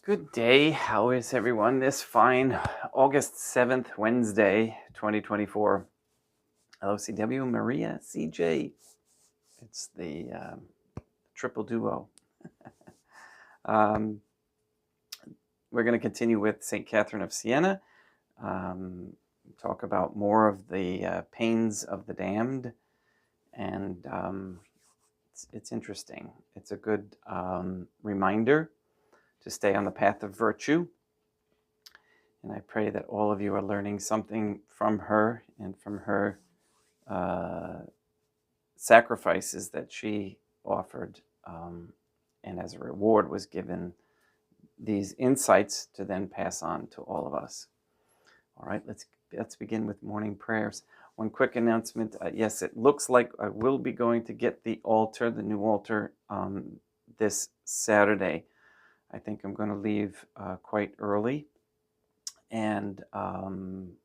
Good day. How is everyone this fine August 7th, Wednesday, 2024? LOCW, Maria, CJ. It's the triple duo. We're going to continue with St. Catherine of Siena. Talk about more of the pains of the damned. And it's interesting. It's a good reminder to stay on the path of virtue. And I pray that all of you are learning something from her and from her sacrifices that she offered. And as a reward was given these insights to then pass on to all of us. All right, let's begin with morning prayers. One quick announcement. Yes, it looks like I will be going to get the altar, the new altar, this Saturday. I think I'm going to leave quite early and come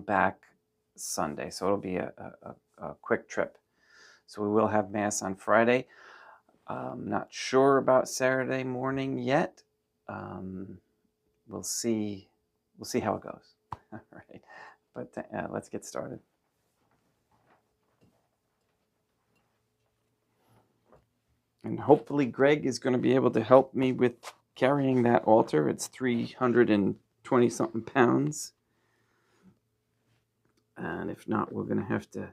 back Sunday. So it'll be a quick trip. So we will have Mass on Friday. Not sure about Saturday morning yet. We'll see how it goes. All right, but let's get started. And hopefully Greg is going to be able to help me with carrying that altar. It's 320 something pounds. And if not, we're going to have to,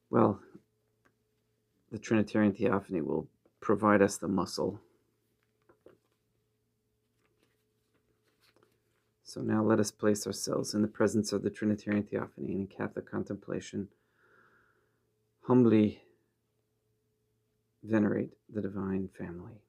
well, the Trinitarian Theophany will provide us the muscle. So now let us place ourselves in the presence of the Trinitarian Theophany and in Catholic contemplation. Humbly venerate the divine family.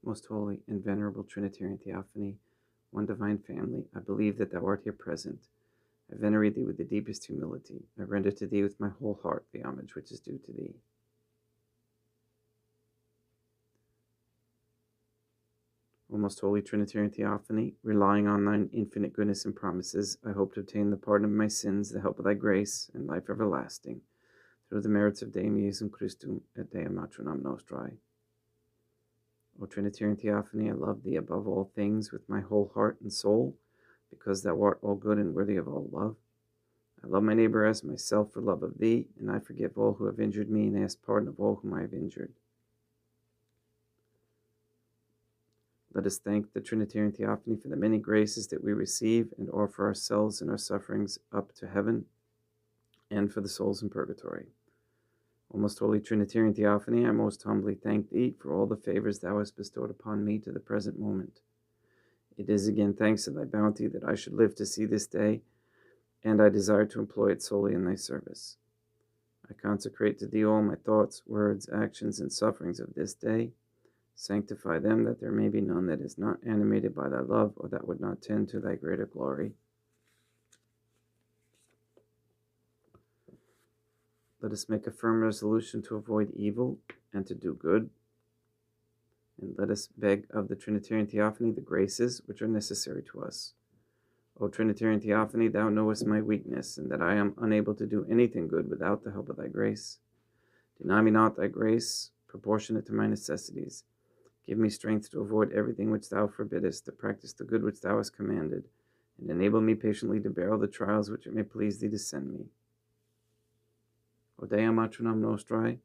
Most holy and venerable Trinitarian Theophany, one divine family, I believe that thou art here present. I venerate thee with the deepest humility. I render to thee with my whole heart the homage which is due to thee. O most holy Trinitarian Theophany, relying on thine infinite goodness and promises, I hope to obtain the pardon of my sins, the help of thy grace, and life everlasting, through the merits of Deum Iesum Christum et Dei Matronam Nostrae. O Trinitarian Theophany, I love thee above all things with my whole heart and soul, because thou art all good and worthy of all love. I love my neighbor as myself for love of thee, and I forgive all who have injured me and ask pardon of all whom I have injured. Let us thank the Trinitarian Theophany for the many graces that we receive and offer ourselves and our sufferings up to heaven and for the souls in purgatory. O most holy Trinitarian Theophany, I most humbly thank thee for all the favors thou hast bestowed upon me to the present moment. It is again thanks to thy bounty that I should live to see this day, and I desire to employ it solely in thy service. I consecrate to thee all my thoughts, words, actions, and sufferings of this day. Sanctify them, that there may be none that is not animated by thy love, or that would not tend to thy greater glory. Let us make a firm resolution to avoid evil and to do good. And let us beg of the Trinitarian Theophany the graces which are necessary to us. O Trinitarian Theophany, thou knowest my weakness, and that I am unable to do anything good without the help of thy grace. Deny me not thy grace, proportionate to my necessities. Give me strength to avoid everything which thou forbiddest, to practice the good which thou hast commanded, and enable me patiently to bear all the trials which it may please thee to send me. O Deum Matronam Nostrae,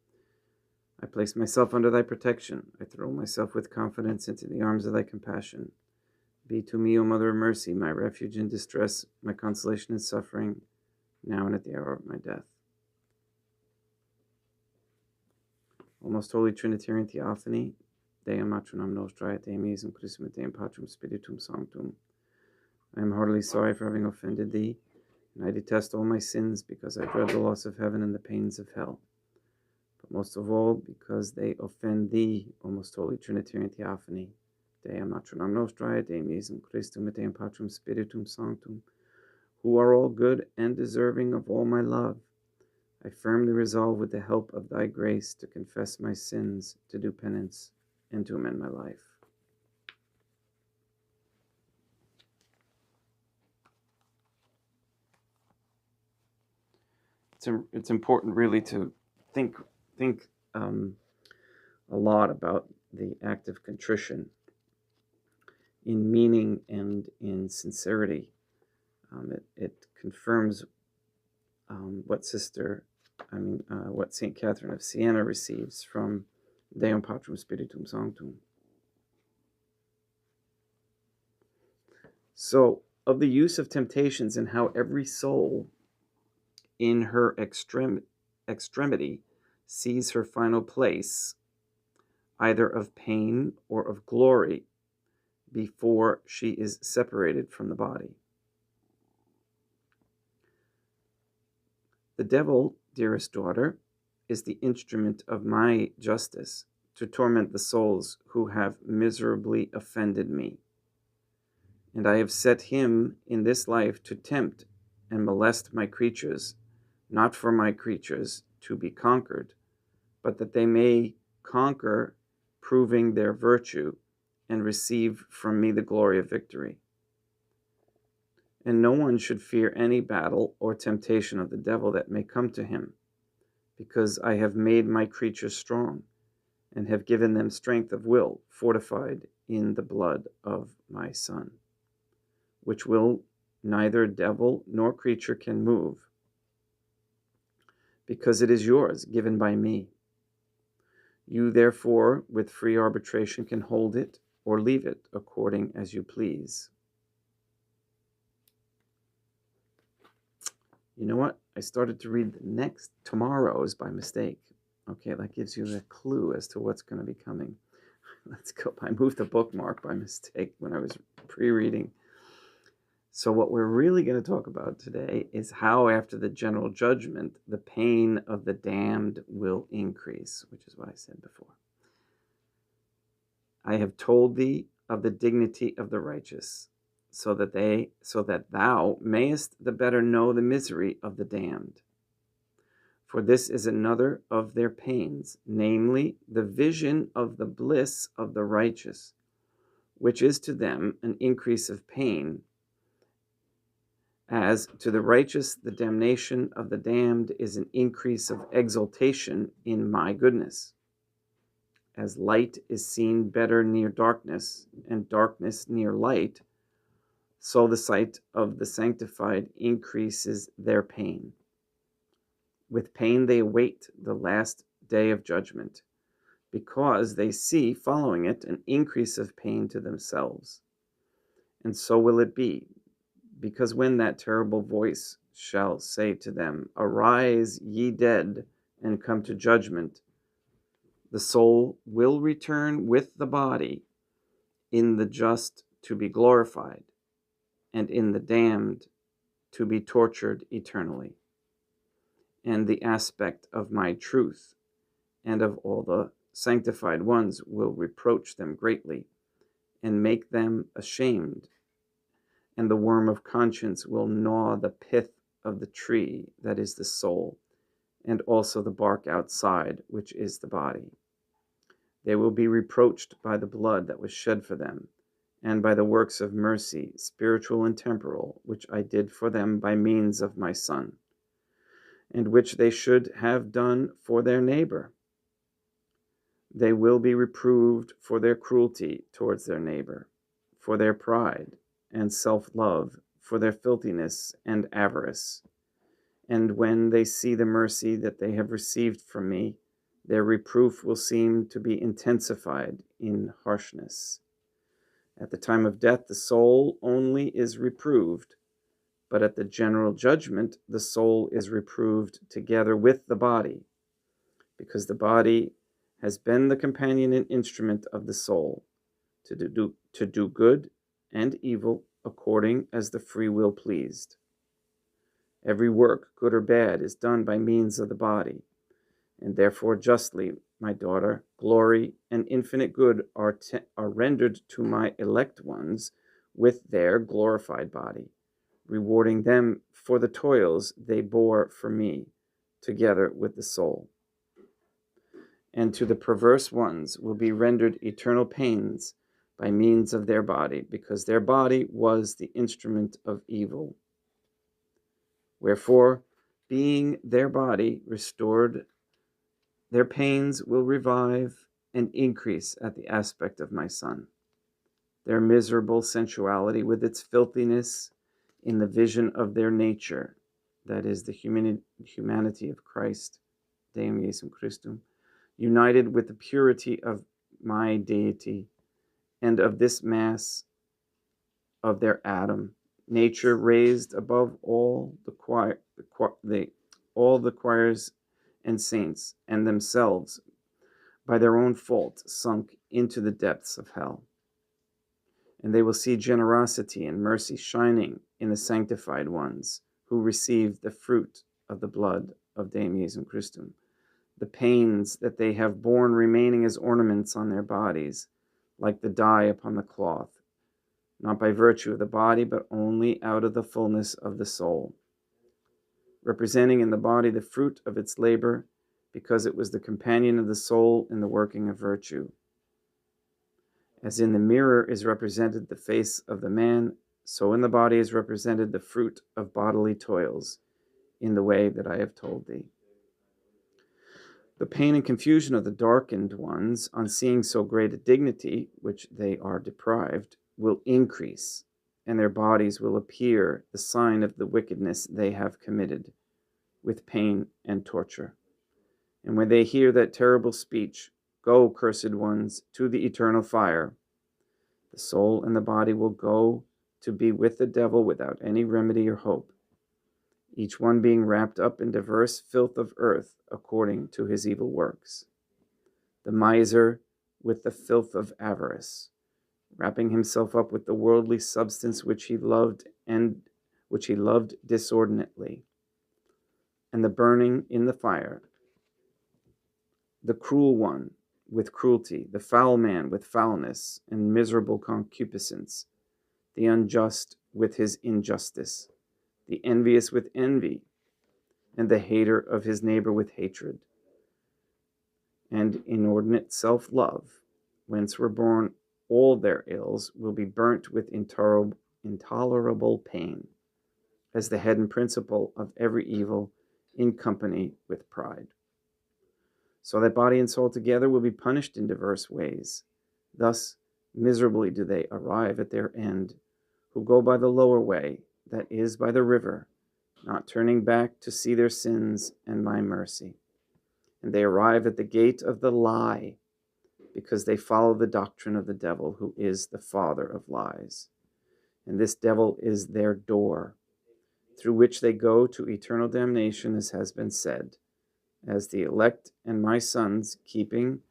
I place myself under thy protection. I throw myself with confidence into the arms of thy compassion. Be to me, O Mother of Mercy, my refuge in distress, my consolation in suffering, now and at the hour of my death. O most holy Trinitarian Theophany, Deum matronam nostra et emis in Christum et Deum Patrum Spiritum Sanctum. I am heartily sorry for having offended thee, and I detest all my sins because I dread the loss of heaven and the pains of hell. But most of all, because they offend thee, O most holy Trinitarian Theophany. Deum matronam nostra et emis in Christum et Deum Patrum Spiritum Sanctum, who are all good and deserving of all my love. I firmly resolve with the help of thy grace to confess my sins, to do penance, and to amend my life. It's important really to think a lot about the act of contrition in meaning and in sincerity. It confirms what St. Catherine of Siena receives from Deum Patrum Spiritum Sanctum. So, of the use of temptations and how every soul in her extremity sees her final place, either of pain or of glory, before she is separated from the body. The devil, dearest daughter, is the instrument of my justice to torment the souls who have miserably offended me. And I have set him in this life to tempt and molest my creatures, not for my creatures to be conquered, but that they may conquer, proving their virtue, and receive from me the glory of victory. And no one should fear any battle or temptation of the devil that may come to him, because I have made my creatures strong, and have given them strength of will, fortified in the blood of my Son, which will neither devil nor creature can move, because it is yours, given by me. You, therefore, with free arbitration can hold it or leave it according as you please. You know what? I started to read the next tomorrow's by mistake. Okay, that gives you a clue as to what's going to be coming. Let's go. I moved the bookmark by mistake when I was pre-reading. So what we're really going to talk about today is how after the general judgment, the pain of the damned will increase, which is what I said before. I have told thee of the dignity of the righteous, so that thou mayest the better know the misery of the damned. For this is another of their pains, namely the vision of the bliss of the righteous, which is to them an increase of pain. As to the righteous, the damnation of the damned is an increase of exultation in my goodness. As light is seen better near darkness, and darkness near light, so the sight of the sanctified increases their pain. With pain they await the last day of judgment, because they see following it an increase of pain to themselves. And so will it be, because when that terrible voice shall say to them, Arise, ye dead, and come to judgment, the soul will return with the body in the just to be glorified, and in the damned to be tortured eternally. And the aspect of my truth and of all the sanctified ones will reproach them greatly and make them ashamed. And the worm of conscience will gnaw the pith of the tree, that is the soul, and also the bark outside, which is the body. They will be reproached by the blood that was shed for them, and by the works of mercy, spiritual and temporal, which I did for them by means of my Son, and which they should have done for their neighbor. They will be reproved for their cruelty towards their neighbor, for their pride and self-love, for their filthiness and avarice. And when they see the mercy that they have received from me, their reproof will seem to be intensified in harshness. At the time of death, the soul only is reproved, but at the general judgment, the soul is reproved together with the body, because the body has been the companion and instrument of the soul to do good and evil according as the free will pleased. Every work, good or bad, is done by means of the body, and therefore justly, my daughter, glory and infinite good are rendered to my elect ones with their glorified body, rewarding them for the toils they bore for me, together with the soul. And to the perverse ones will be rendered eternal pains by means of their body, because their body was the instrument of evil. Wherefore, being their body restored, their pains will revive and increase at the aspect of my Son. Their miserable sensuality with its filthiness in the vision of their nature, that is the humanity of Christ, Deum Jesum Christum, united with the purity of my deity, and of this mass of their Adam, nature raised above all all the choirs and saints, and themselves, by their own fault, sunk into the depths of hell. And they will see generosity and mercy shining in the sanctified ones who receive the fruit of the blood of Deum Jesum Christum, the pains that they have borne remaining as ornaments on their bodies, like the dye upon the cloth, not by virtue of the body, but only out of the fullness of the soul, representing in the body the fruit of its labor, because it was the companion of the soul in the working of virtue. As in the mirror is represented the face of the man, so in the body is represented the fruit of bodily toils, in the way that I have told thee. The pain and confusion of the darkened ones on seeing so great a dignity, which they are deprived, will increase, and their bodies will appear the sign of the wickedness they have committed, with pain and torture. And when they hear that terrible speech, "Go, cursed ones, to the eternal fire," the soul and the body will go to be with the devil without any remedy or hope, each one being wrapped up in diverse filth of earth according to his evil works. The miser with the filth of avarice, wrapping himself up with the worldly substance which he loved disordinately, and the burning in the fire. The cruel one with cruelty, the foul man with foulness and miserable concupiscence, the unjust with his injustice, the envious with envy, and the hater of his neighbor with hatred, and inordinate self-love, whence were born all their ills, will be burnt with intolerable pain, as the head and principle of every evil, in company with pride. So that body and soul together will be punished in diverse ways. Thus miserably do they arrive at their end, who go by the lower way, that is, by the river, not turning back to see their sins and my mercy. And they arrive at the gate of the lie, because they follow the doctrine of the devil, who is the father of lies. And this devil is their door, through which they go to eternal damnation, as has been said, as the elect and my sons, keeping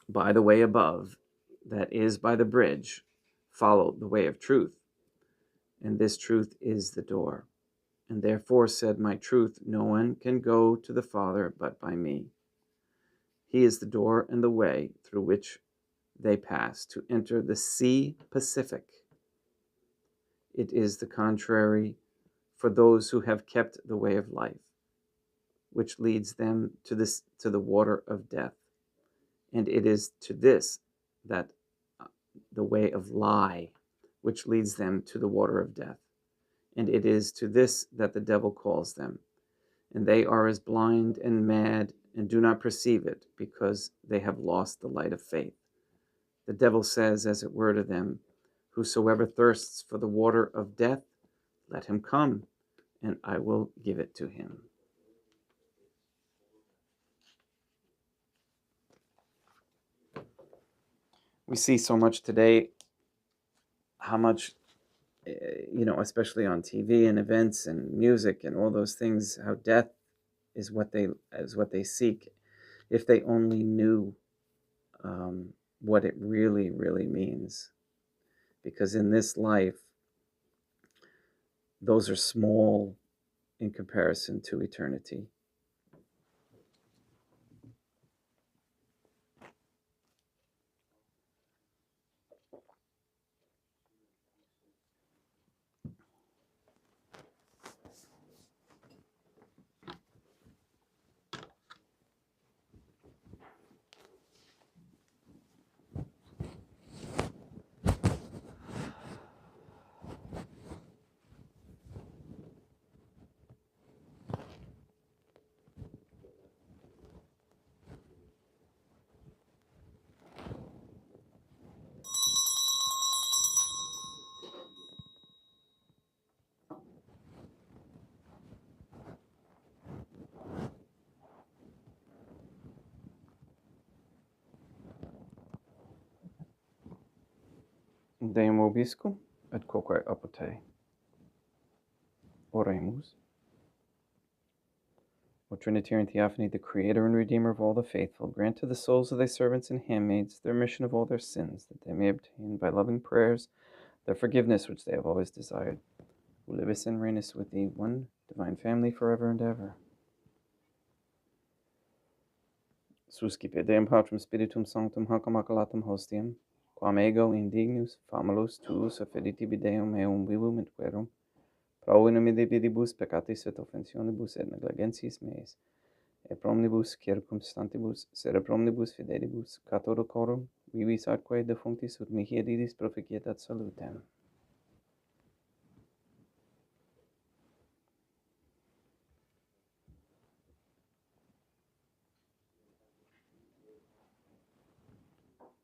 by the way above, that is, by the bridge, follow the way of truth. And this truth is the door. And therefore said my truth, no one can go to the Father but by me. He is the door and the way through which they pass to enter the sea Pacific. It is the contrary for those who have kept the way of life, which leads them to the water of death. And it is to this that the way of lie, which leads them to the water of death. And it is to this that the devil calls them. And they are as blind and mad and do not perceive it, because they have lost the light of faith. The devil says, as it were, to them, "Whosoever thirsts for the water of death, let him come, and I will give it to him." We see so much today, how much, especially on TV and events and music and all those things, how death is what they seek. if they only knew what it really, really means. Because in this life, those are small in comparison to eternity. Deum vobiscum et quoque apote. Oremus. O Trinitarian Theophany, the Creator and Redeemer of all the faithful, grant to the souls of thy servants and handmaids the remission of all their sins, that they may obtain by loving prayers the forgiveness which they have always desired, who livest and reignest with thee, one divine family, forever and ever. Suscipe Deum Patrum Spiritum Sanctum hac immaculatum hostiam, quam ego indignus famulus tuus affeditibi Deum eum vivum et verum, pro inumidibus peccatis et offensionibus et negligentis meis, et promnibus circumstantibus, sed promnibus fidelibus, catholicorum, vivis atque defunctis ut mihi edidis proficietat salutem.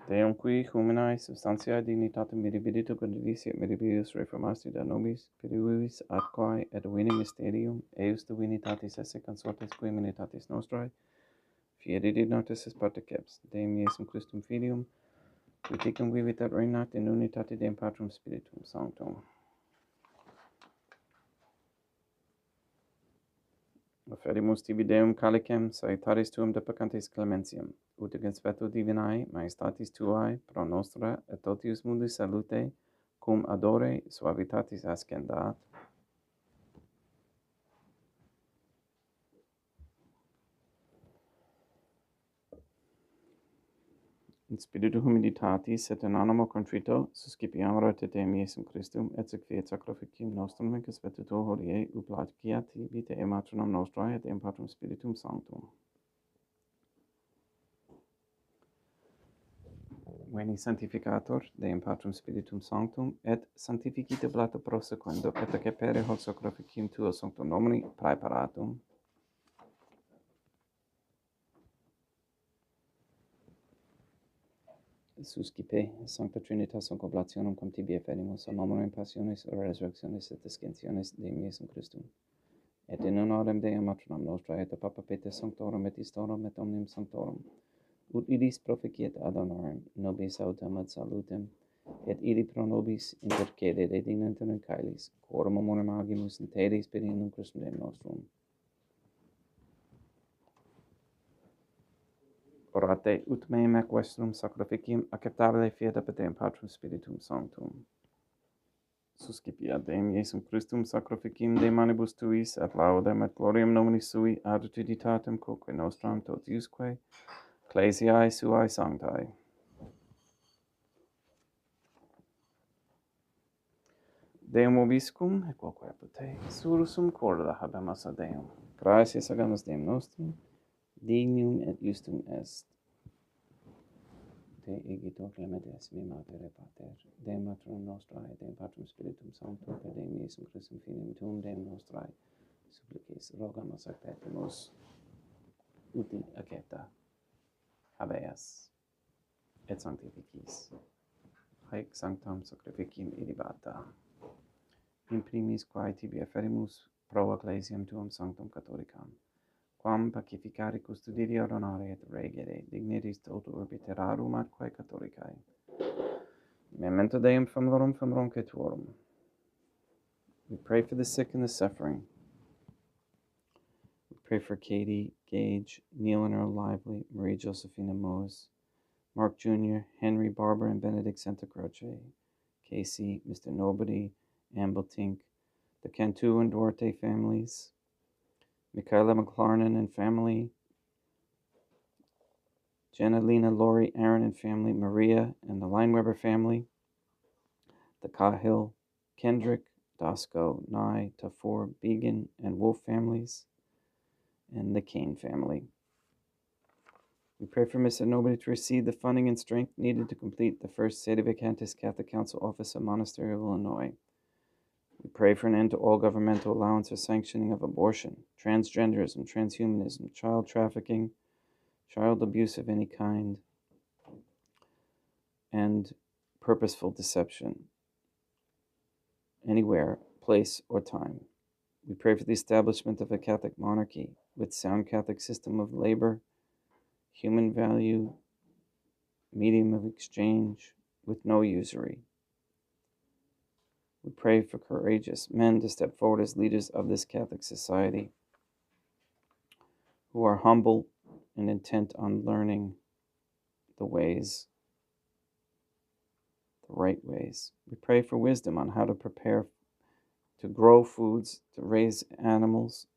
Deum qui huminae substantiae dignitatem mirabilito condivici et mirabilius reformasti da nobis, perivis atquae et vini mysterium, eius divinitatis esse consortes qui minitatis nostrae, fieri notis es parteceps, Deum Iesum Christum Filium, qui tecum vivit et regnat in unitate Deum Patrum Spiritum Sanctum. Offerimus tibi Deum calicem salutaris tuum depecantis clementiam, ut egens veto divinae maestatis tuae pro nostra et totius mundi salute cum adore suavitatis ascendat. In spiritu humilitatis et in animo contrito suscipiamur te Deum Iesum Christum et sequiet sacrificium nostrum ex veto tuo hodie uplaciat tibi te matronam nostrae et Deum Patrum Spiritum Sanctum. Veni sanctificator Deum Patrum Spiritum Sanctum et sanctificite blata prosequendo et accepere hoc sacrificium tuo sanctum nomini praeparatum. Suscipe Sancta Trinitas concoblationem cum tibi efferimus a memoriam passionis resurrectionis et ascensionis Deum Iesum Christum. Et in honorem Deum matronam nostrae et Papa Peter Sanctorum et Istorum et omnium Sanctorum, ut idis proficiet ad honorem nobis autem ad salutem, et ili pro nobis intercede dedinantur in caelis, quorum amorem agimus in Tede Spiritum Christum Deum nostrum. Orate ut meum ec vestrum sacrificium acceptabile fiat ab Deum Patrum Spiritum Sanctum. Suscipiat Deum Iesum Christum sacrificium de manibus tuis et laudem et gloriam nomini sui ad utilitatem quoque nostram totiusque ecclesiae suae sanctae. Deum vobiscum et quoque apote surusum corda habemus a Deum. Gratias agamus Deum nostrum, dignum et justum est. Te egitor clementes mi mater et pater, Deum matronum nostrae, Deum Patrum Spiritum Sanctum, per Deum Iesum Christum Filium tuum Deum nostrae, supplices rogamus ac petimus, uti accepta, habeas, et sanctificis. Haec sanctam sacrificium ilibata. In primis quae tibi afferimus pro ecclesiam tuum sanctum catholicam, quam pacificare custodire ordinare et regere dignitis toto urbi terrarum atque catholicae. Memento Deum famorum tuorum. We pray for the sick and the suffering. We pray for Katie Gage, Neil and Earl Lively, Marie Josephina Mose, Mark Jr., Henry, Barbara, and Benedict Santa Croce, Casey, Mr. Nobody, Ambletink, the Cantu and Duarte families, Michaela McLarnon and family, Jenna, Lena, Lori, Aaron and family, Maria and the Lineweber family, the Cahill, Kendrick, Dosco, Nye, Tafor, Began, and Wolf families, and the Kane family. We pray for Mr. Nobody to receive the funding and strength needed to complete the first Sede Vacantis Catholic Council Office of Monastery of Illinois. We pray for an end to all governmental allowance or sanctioning of abortion, transgenderism, transhumanism, child trafficking, child abuse of any kind, and purposeful deception, anywhere, place, or time. We pray for the establishment of a Catholic monarchy with sound Catholic system of labor, human value, medium of exchange, with no usury. We pray for courageous men to step forward as leaders of this Catholic society who are humble and intent on learning the ways, the right ways. We pray for wisdom on how to prepare to grow foods, to raise animals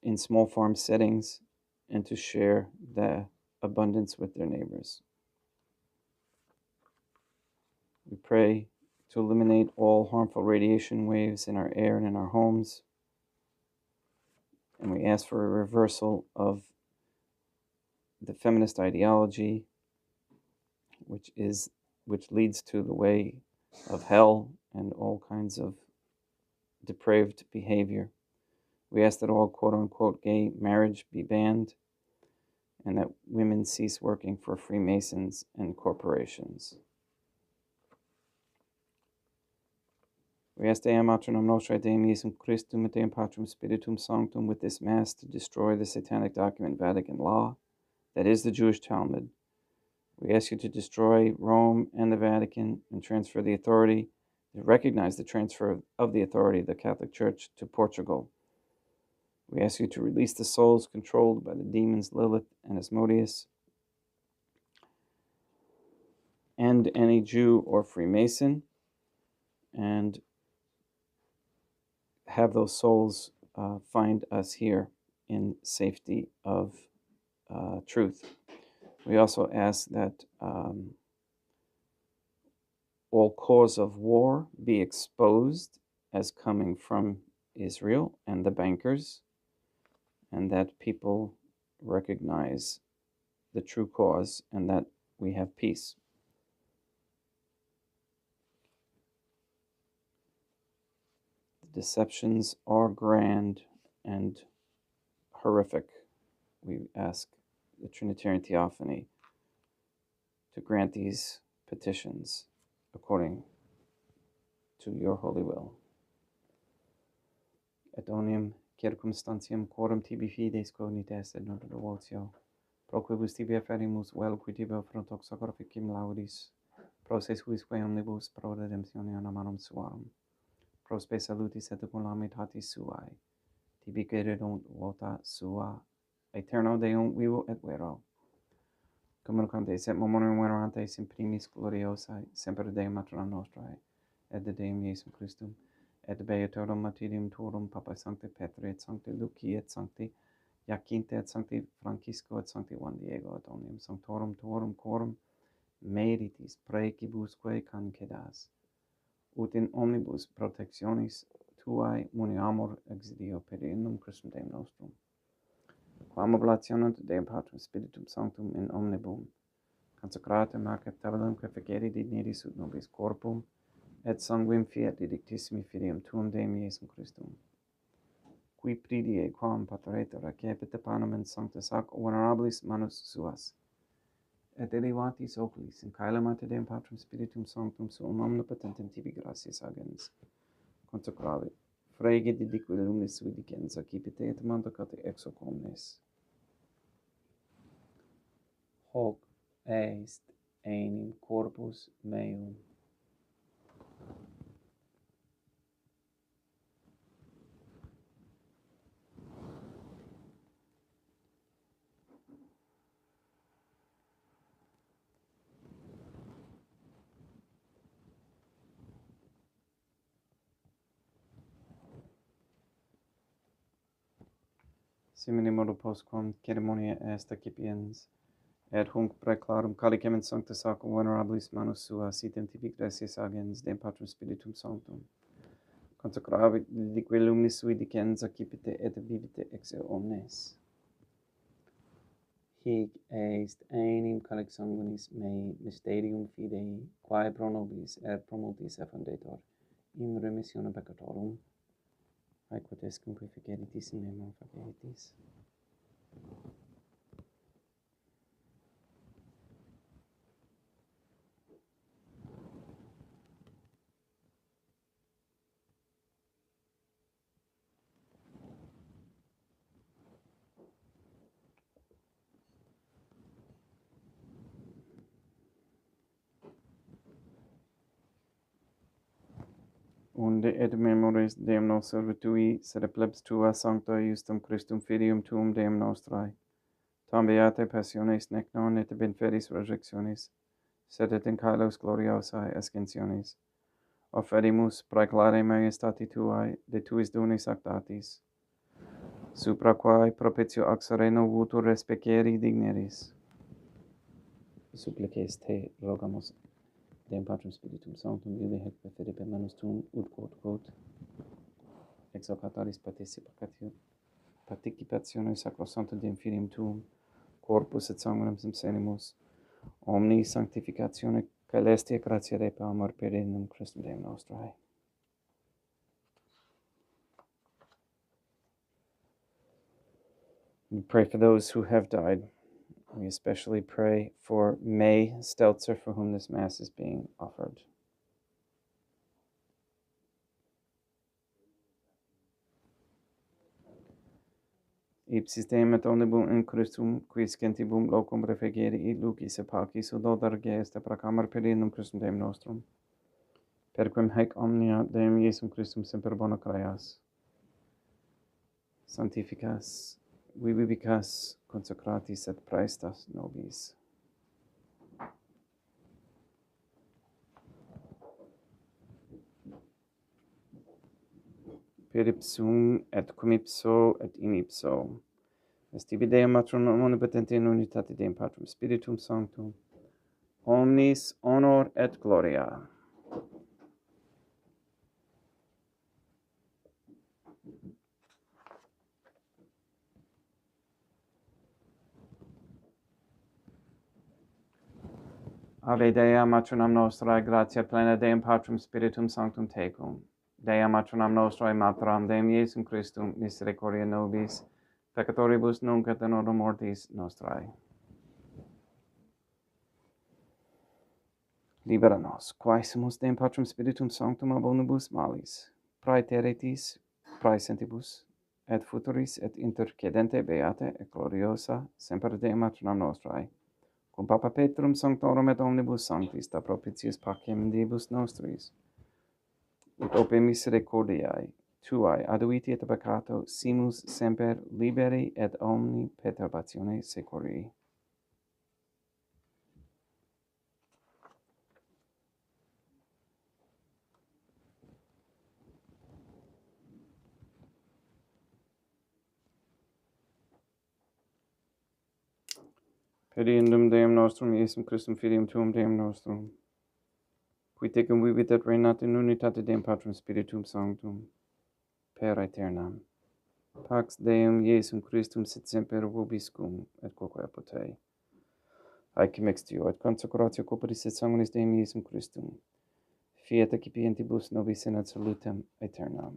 in small farm settings, and to share the abundance with their neighbors. We pray to eliminate all harmful radiation waves in our air and in our homes. And we ask for a reversal of the feminist ideology, which leads to the way of hell and all kinds of depraved behavior. We ask that all quote-unquote gay marriage be banned and that women cease working for Freemasons and corporations. We ask Deum Matronum Nostrae Deum Iesum Christum et Deum Patrum Spiritum Sanctum with this Mass to destroy the satanic document Vatican Law, that is the Jewish Talmud. We ask you to destroy Rome and the Vatican and transfer the authority, to recognize the transfer of the authority of the Catholic Church to Portugal. We ask you to release the souls controlled by the demons Lilith and Asmodeus, and any Jew or Freemason, and have those souls find us here in safety of truth. We also ask that all cause of war be exposed as coming from Israel and the bankers, and that people recognize the true cause and that we have peace. The deceptions are grand and horrific. We ask the Trinitarian Theophany to grant these petitions according to your holy will. Et omnium circumstantiam quorum tibi fides cognites et non devotio, pro quibus tibi afferimus vel qui tibi frontox sacrificim laudis, pro se suis quae omnibus pro redemptione anamanum suarum, pro spe salutis et calamitatis suae, tibi quererunt vota sua, aeterno Deum vivo et vero, communicantes et momentum venerantes in primis gloriosae, semper Deum Matrona Nostrae, et de Deum Iesum Christum, et beatorum martyrium tuorum Papa Sancti Petri et Sancti Luci et Sancti Jacinta et Sancti Francisco et Sancti Juan Diego et omnium sanctorum tuorum quorum meritis praecibusque concedas, ut in omnibus protectionis tuae muniamur exidio per innum Christum Deum nostrum. Quam oblationem Deum Patrum Spiritum Sanctum in omnibum consecratum acceptabilum quae dignitis ut nobis corpum et sanguinem fiat didictissimi filium tuum Deum Iesum Christum, qui pridie quam patraeter accepit panem in sanctus ac venerabilis manus suas, et elevatis oculis in caelum ante Deum Patrum Spiritum Sanctum suum omnipotentem tibi gratias agens, consecravit, frege didique lumis vidicens accipite et mandacate ex hoc omnes. Hoc est enim corpus meum. simile modo postquam ceremonia est accipiens, et hunc praeclarum calicem in sancta sacra venerabilis manus sua sitem tibi gratias agens Deum Patrum Spiritum Sanctum, consecravit lique luminis sui dicens accipite et vivite ex eo omnes. Hic est enim calix sanguinis mei mysterium fidei, quae pro nobis et pro multis effundetur in remissione peccatorum, aequo est cum ficeritis in memo faceritis. Unde et memoris Deum nos servitui, sed plebs tua sancta justum Christum filium tuum Deum nostrae, tam beate passiones nec non et ab inferis resurrectionis, sed et in caelos gloriosae ascensionis, offerimus praeclare majestati tuae, de tuis donis actatis, supra quae propitio ac sereno vutur respecere digneris. Supplices te rogamus, Deum Patrum Spiritum Sanctum, vive hec perfide per manus tuum, ut quod exaltataris participatione sacrosanctum Deum Filium tuum, corpus et sanguinem senimus, omni sanctificatione caelestia gratia repa amor per in Christum Deum nostrae. We pray for those who have died. We especially pray for May Stelzer, for whom this Mass is being offered. Ipsis Deum et omnibus in Christum, quis gentibum locum refegere lucis et pacis, ut odarge est proclamar per in Christum Deum nostrum. Per quem haec omnia Deum Iesum Christum semper bona creas. Sanctificas, vivibicas, consecratis et praestas nobis. Per ipsum et cum ipso et in ipso. Est tibi Deum Matronum omnipotente in unitate Deum Patrum Spiritum Sanctum, omnis honor et gloria. Ave Dea Matronam Nostrae, gratia plena Deum Patrum Spiritum Sanctum tecum. Dea Matronam Nostrae, Materam Deum Iesum Christum, misericordia nobis, peccatoribus nunc et in hora mortis nostrae. Libera nos, quae sumus Deum Patrum Spiritum Sanctum ab omnibus malis, praeteritis, praesentibus, et futuris et intercedente beate et gloriosa, semper Deum Matronam Nostrae, cum Papa Petrum Sanctorum et omnibus sanctis, da propitiis pacem Diebus nostris, ut ope misericordiae tuae aduiti et peccato simus semper liberi et omni perturbatione securi. Pediendum Deum nostrum, Iesum Christum Filium tuum Deum nostrum, qui tecum vivit et reinat in unitate Deum Patrum Spiritum Sanctum, per aeternam. Pax Deum Iesum Christum sit semper vobiscum, et quoque apud te. Haec mixtio et consecratio corporis et sanguinis Deum Iesum Christum, fiat accipientibus nobis in ad salutem aeternam.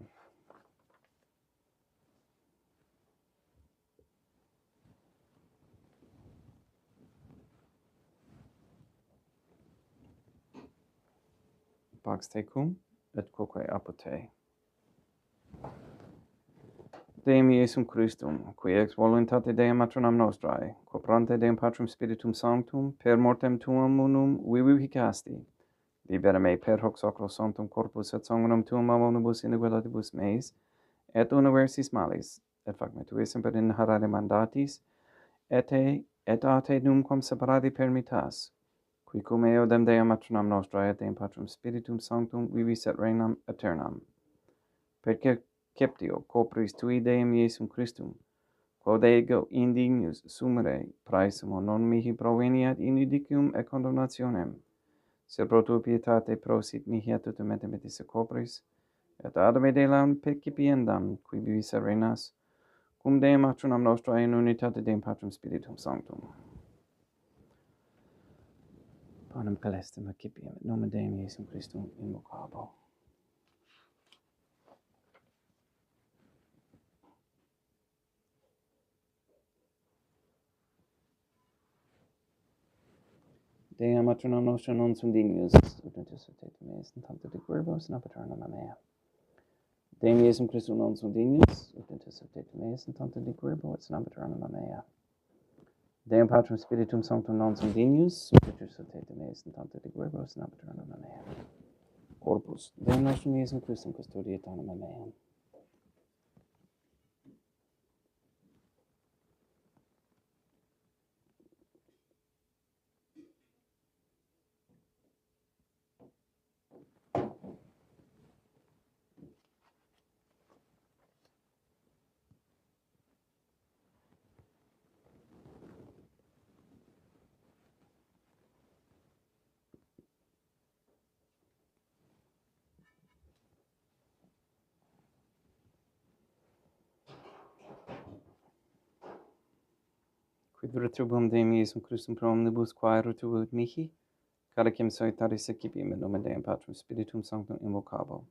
Pax tecum, et quoque apud te. Deum Iesum Christum, qui ex voluntate Deum Matronam Nostrae, coprante Deum Patrum Spiritum Sanctum, per mortem tuum unum vivicasti, libera me per hoc sacrosanctum corpus et sanguinem tuum ab omnibus iniquitatibus meis, et universis malis, et fac me tui semper in harare mandatis, et a te numquam separati permittas, qui cum eo dem Deum Matronam Nostrae et Deum Patrum Spiritum Sanctum vivis et regnam aeternam. Perque ceptio copris tui Deum Iesum Christum, quod ego indignus sumere praesimo non mihi proveniat in judicium et condemnationem, sed pro tua pietate prosit mihi et tutamente metis copris, et ad me delam percipiendam, qui vivi serenas, cum Deum Patronum nostro in unitate Deum Patrum Spiritum Sanctum. Panem celestem accipiem, et nomen Deum Iesum Christum invocabo. Deum Patronum nostro non sum dignius, ut intercedete meis in tanto de queribus in paternum mea. Deum Iesum Christum non sum dignius, ut intercedete meis in tanto de queribus in paternum mea. Deum Patrum Spiritum Sanctum non sum dignius, ut intercedete meis in tanto de queribus in paternum mea. Corpus Deum nostrum Iesum Christum custodiet anima meam. Quid retrubum Deum Iesum Christum pro omnibus quae retribuit mihi, cadacem solitaris accipiem in nomen Deum Patrum Spiritum Sanctum invocabo.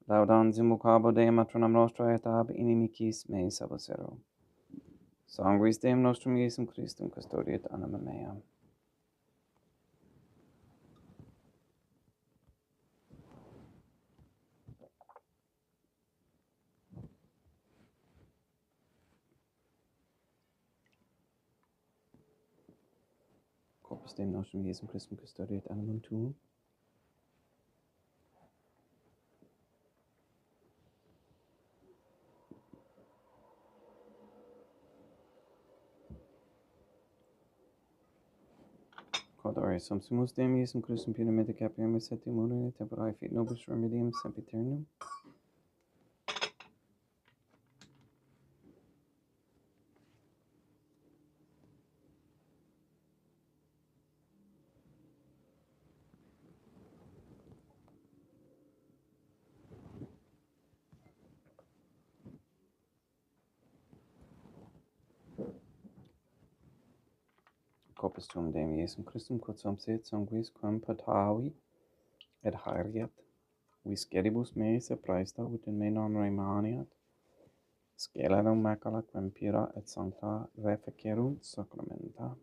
Laudans invocabo Deum Patronum nostro et ab inimicis mei salvacero. Sanguis Deum nostrum Iesum Christum custodiet anima meam. Corpus Deum nostrum Iesum Christum custodiet animum tuum. Quod ore sumus Deum Iesum Christum punamente capiamus et immune temporae fit nobis remedium sempiternum. Corpus tuum Deum Iesum Christum quod sumpsit sanguis quam patavi et haeriat, visceribus meis et praesta ut in me non remaniat, scelero macula quem pura et sancta refecerunt sacramenta.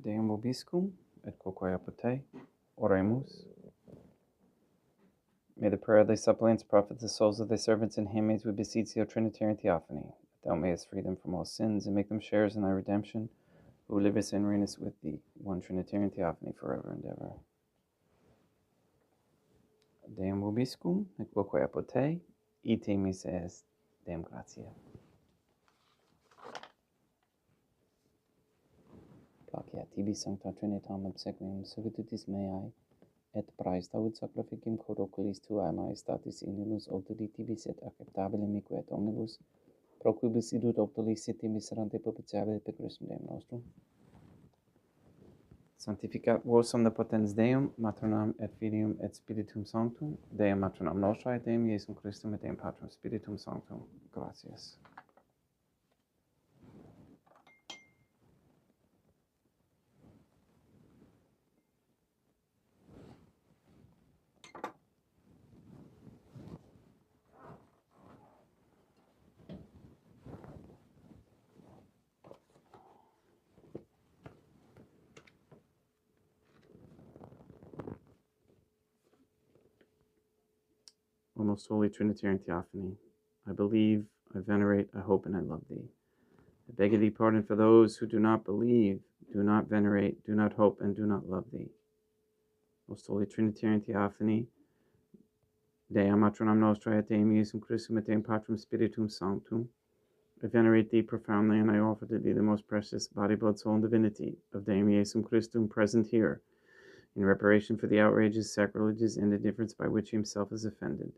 Deum vobiscum, et quoque apud. Oremus. May the prayer of thy suppliants profit the souls of thy servants and handmaids, we beseech thee, O Trinitarian Theophany, that thou mayest free them from all sins and make them sharers in thy redemption, who livest and reignest with thee, one Trinitarian Theophany, forever and ever. Deum vobiscum, et quoque apud. Ite mise est. Deum gratia. Placia tibi sancta Trinitam obsequium servitutis meae, et praestaud sacrificim cor oculis tuae maestatis inunus alteri tibis et acceptabile mique et omnibus, pro quibus idut optolis siti miserante propitiabile per Christum Deum nostrum. Sanctificat vos omnipotens Deum, Matronam et Filium et Spiritum Sanctum, Deum Matronam Nostrae, Deum Iesum Christum et Deum Patrum Spiritum Sanctum. Gratias. O most holy Trinitarian Theophany, I believe, I venerate, I hope, and I love thee. I beg of thee pardon for those who do not believe, do not venerate, do not hope, and do not love thee. Most holy Trinitarian Theophany, Deum Matronam Nostrae, et Deum Iesum Christum, et Deum Patrum Spiritum Sanctum, I venerate thee profoundly, and I offer to thee the most precious body, blood, soul, and divinity of Deum Iesum Christum present here, in reparation for the outrages, sacrileges, and indifference by which he himself is offended,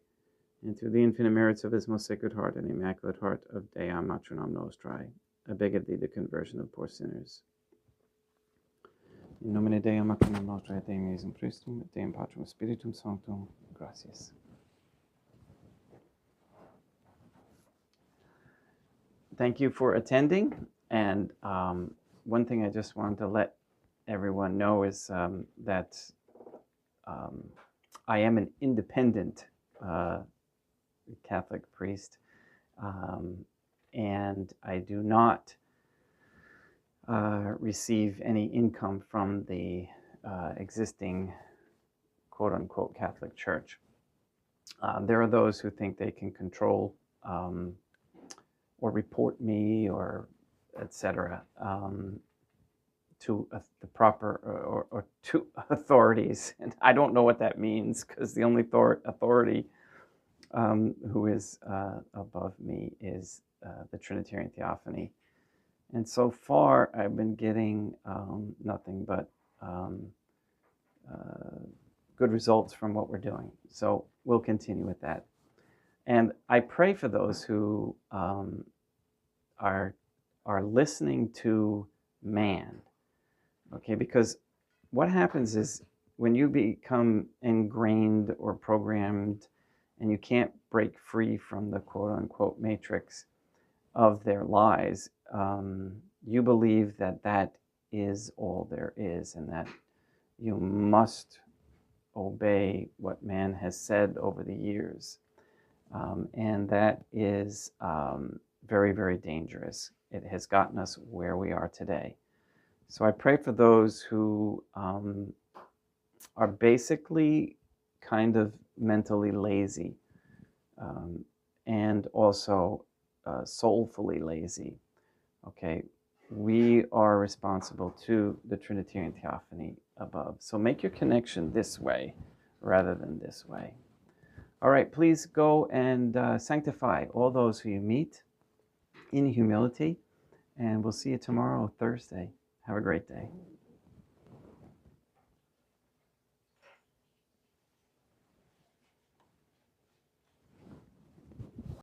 and through the infinite merits of his most sacred heart and immaculate heart of Deum Matronam Nostrae, I beg of thee the conversion of poor sinners. In nomine Deum Matronam Nostrae, et Deum Iesum Christum, et Deum Patrum Spiritum Sanctum. Gracias. Thank you for attending, and one thing I just wanted to let everyone know is that I am an independent Catholic priest, and I do not receive any income from the existing quote-unquote Catholic Church. There are those who think they can control or report me or etc. To the proper or to authorities, and I don't know what that means, because the only authority who is above me is the Trinitarian Theophany, and so far I've been getting nothing but good results from what we're doing. So we'll continue with that, and I pray for those who are listening to man. Okay, because what happens is when you become ingrained or programmed and you can't break free from the quote-unquote matrix of their lies, you believe that that is all there is, and that you must obey what man has said over the years. And that is very, very dangerous. It has gotten us where we are today. So I pray for those who are basically kind of mentally lazy, and also soulfully lazy. Okay, we are responsible to the Trinitarian Theophany above. So make your connection this way rather than this way. All right, please go and sanctify all those who you meet in humility, and we'll see you tomorrow, Thursday. Have a great day.